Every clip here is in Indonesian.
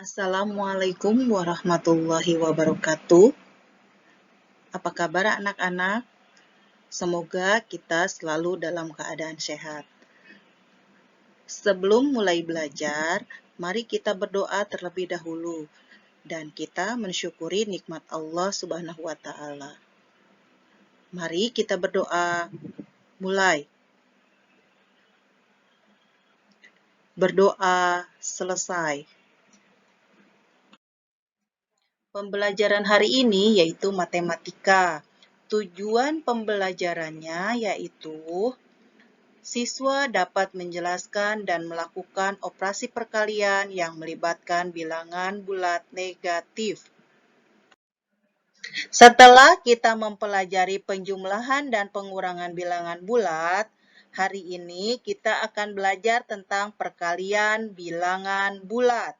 Assalamualaikum warahmatullahi wabarakatuh. Apa kabar anak-anak? Semoga kita selalu dalam keadaan sehat. Sebelum mulai belajar, mari kita berdoa terlebih dahulu dan kita mensyukuri nikmat Allah Subhanahu wa taala. Mari kita berdoa. Mulai. Berdoa selesai. Pembelajaran hari ini yaitu matematika. Tujuan pembelajarannya yaitu siswa dapat menjelaskan dan melakukan operasi perkalian yang melibatkan bilangan bulat negatif. Setelah kita mempelajari penjumlahan dan pengurangan bilangan bulat, hari ini kita akan belajar tentang perkalian bilangan bulat.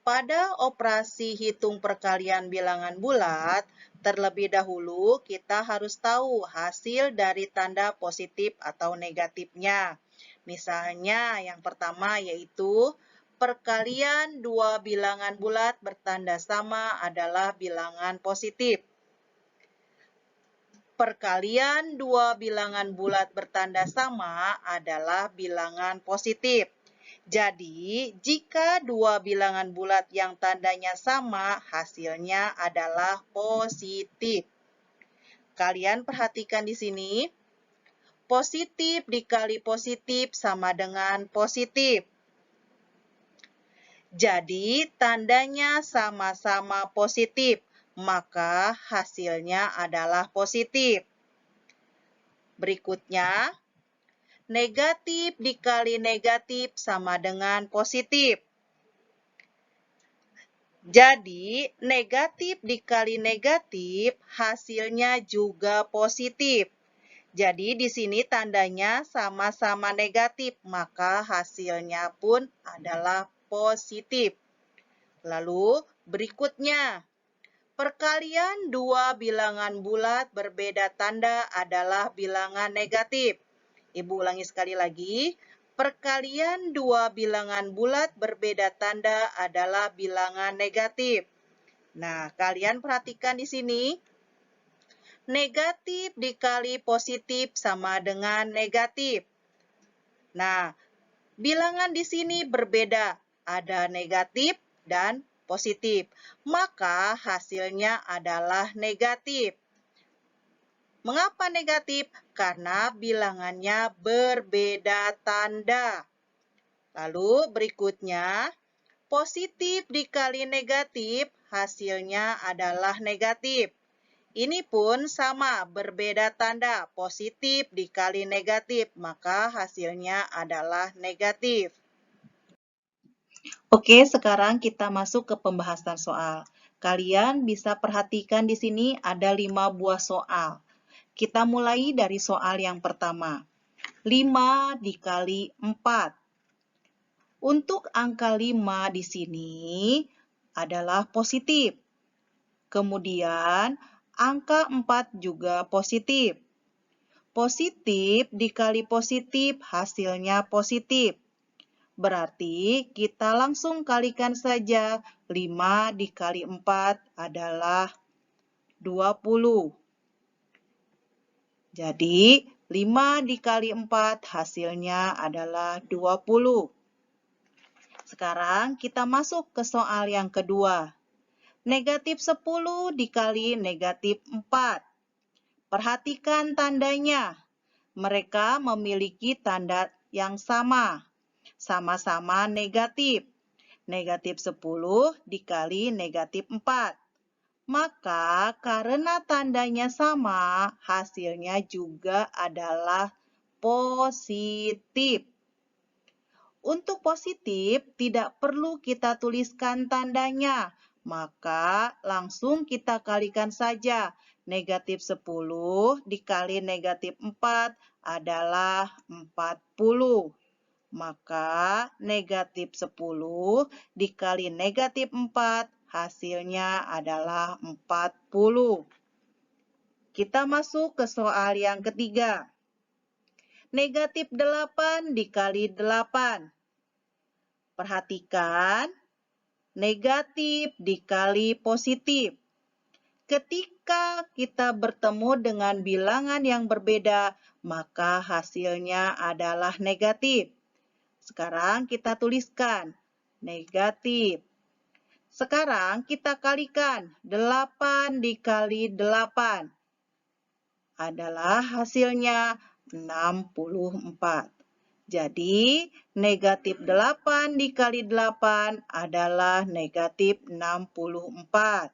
Pada operasi hitung perkalian bilangan bulat, terlebih dahulu kita harus tahu hasil dari tanda positif atau negatifnya. Misalnya yang pertama yaitu perkalian dua bilangan bulat bertanda sama adalah bilangan positif. Perkalian dua bilangan bulat bertanda sama adalah bilangan positif. Jadi, jika dua bilangan bulat yang tandanya sama, hasilnya adalah positif. Kalian perhatikan di sini. Positif dikali positif sama dengan positif. Jadi, tandanya sama-sama positif, maka hasilnya adalah positif. Berikutnya, negatif dikali negatif sama dengan positif. Jadi, negatif dikali negatif hasilnya juga positif. Jadi, di sini tandanya sama-sama negatif, maka hasilnya pun adalah positif. Lalu, berikutnya, perkalian dua bilangan bulat berbeda tanda adalah bilangan negatif. Ibu ulangi sekali lagi. Perkalian dua bilangan bulat berbeda tanda adalah bilangan negatif. Nah, kalian perhatikan di sini. Negatif dikali positif sama dengan negatif. Nah, bilangan di sini berbeda. Ada negatif dan positif. Maka hasilnya adalah negatif. Mengapa negatif? Karena bilangannya berbeda tanda. Lalu berikutnya, positif dikali negatif, hasilnya adalah negatif. Ini pun sama, berbeda tanda, positif dikali negatif, maka hasilnya adalah negatif. Oke, sekarang kita masuk ke pembahasan soal. Kalian bisa perhatikan di sini ada 5 buah soal. Kita mulai dari soal yang pertama. 5 dikali 4. Untuk angka 5 di sini adalah positif. Kemudian angka 4 juga positif. Positif dikali positif hasilnya positif. Berarti kita langsung kalikan saja. 5 dikali 4 adalah 20. Jadi 5 dikali 4 hasilnya adalah 20. Sekarang kita masuk ke soal yang kedua. Negatif 10 dikali negatif 4. Perhatikan tandanya. Mereka memiliki tanda yang sama. Sama-sama negatif. Negatif 10 dikali negatif 4. Maka karena tandanya sama, hasilnya juga adalah positif. Untuk positif, tidak perlu kita tuliskan tandanya, maka langsung kita kalikan saja. Negatif 10 dikali negatif 4 adalah 40. Maka negatif 10 dikali negatif 4 hasilnya adalah 40. Kita masuk ke soal yang ketiga. Negatif 8 dikali 8. Perhatikan, negatif dikali positif. Ketika kita bertemu dengan bilangan yang berbeda, maka hasilnya adalah negatif. Sekarang kita tuliskan negatif. Sekarang kita kalikan 8 dikali 8 adalah hasilnya 64. Jadi, negatif 8 dikali 8 adalah negatif 64.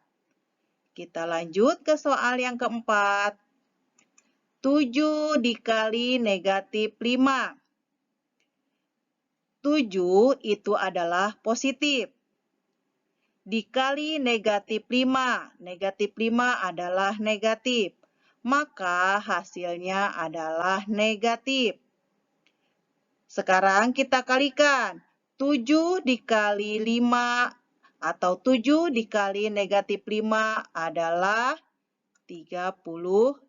Kita lanjut ke soal yang keempat. 7 dikali negatif 5. 7 itu adalah positif. Dikali negatif 5. Negatif 5 adalah negatif. Maka hasilnya adalah negatif. Sekarang kita kalikan. 7 dikali 5 atau 7 dikali negatif 5 adalah 35.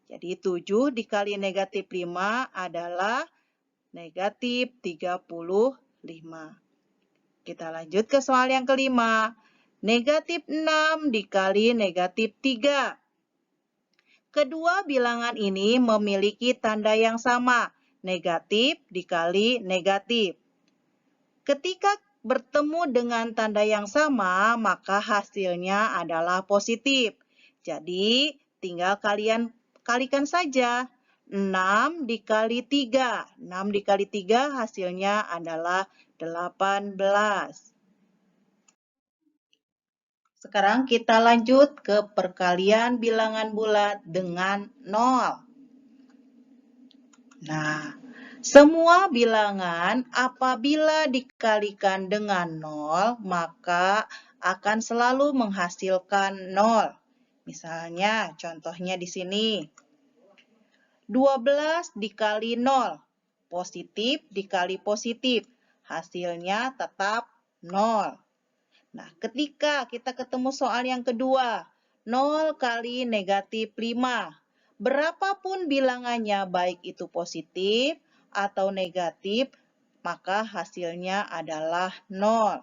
Jadi 7 dikali negatif 5 adalah negatif 35. Kita lanjut ke soal yang kelima. Negatif 6 dikali negatif 3. Kedua bilangan ini memiliki tanda yang sama. Negatif dikali negatif. Ketika bertemu dengan tanda yang sama, maka hasilnya adalah positif. Jadi, tinggal kalian kalikan saja. 6 dikali 3. 6 dikali 3 hasilnya adalah 18. Sekarang kita lanjut ke perkalian bilangan bulat dengan 0. Nah, semua bilangan apabila dikalikan dengan 0, maka akan selalu menghasilkan 0. Misalnya, contohnya di sini. 12 dikali 0, positif dikali positif, hasilnya tetap 0. Nah, ketika kita ketemu soal yang kedua, 0 kali negatif 5. Berapapun bilangannya, baik itu positif atau negatif, maka hasilnya adalah 0.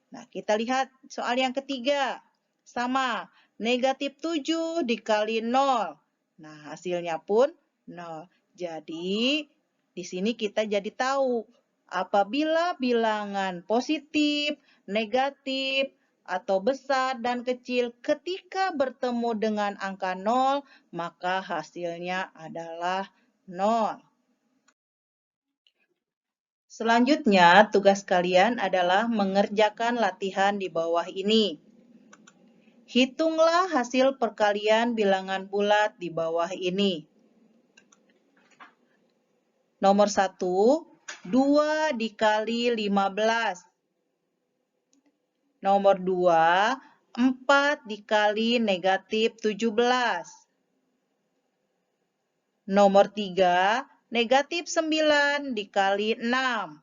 Nah, kita lihat soal yang ketiga. Sama, negatif 7 dikali 0. Nah, hasilnya pun 0. Jadi, di sini kita jadi tahu apabila bilangan positif, negatif, atau besar dan kecil ketika bertemu dengan angka 0, maka hasilnya adalah 0. Selanjutnya, tugas kalian adalah mengerjakan latihan di bawah ini. Hitunglah hasil perkalian bilangan bulat di bawah ini. Nomor 1, 2 dikali 15. Nomor 2, 4 dikali negatif 17. Nomor 3, negatif 9 dikali 6.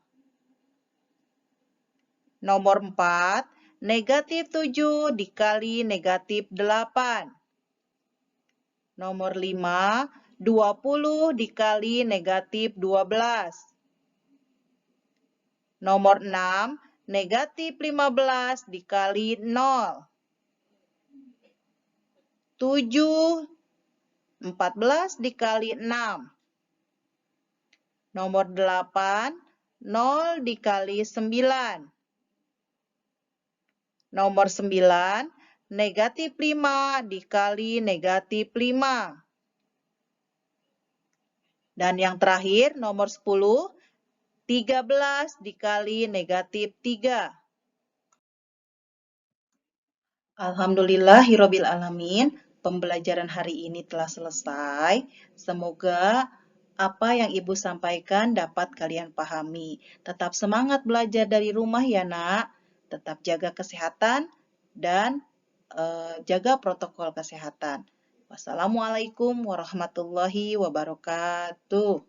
Nomor 4, negatif 7 dikali negatif 8. Nomor 5, 20 dikali negatif 12. Nomor 6, negatif 15 dikali 0. 7, 14 dikali 6. Nomor 8, 0 dikali 9. Nomor 9, negatif 5 dikali negatif 5. Dan yang terakhir, nomor 10, 13 dikali negatif 3. Alhamdulillahirabbil alamin, pembelajaran hari ini telah selesai. Semoga apa yang Ibu sampaikan dapat kalian pahami. Tetap semangat belajar dari rumah ya, Nak. Tetap jaga kesehatan dan jaga protokol kesehatan. Wassalamualaikum warahmatullahi wabarakatuh.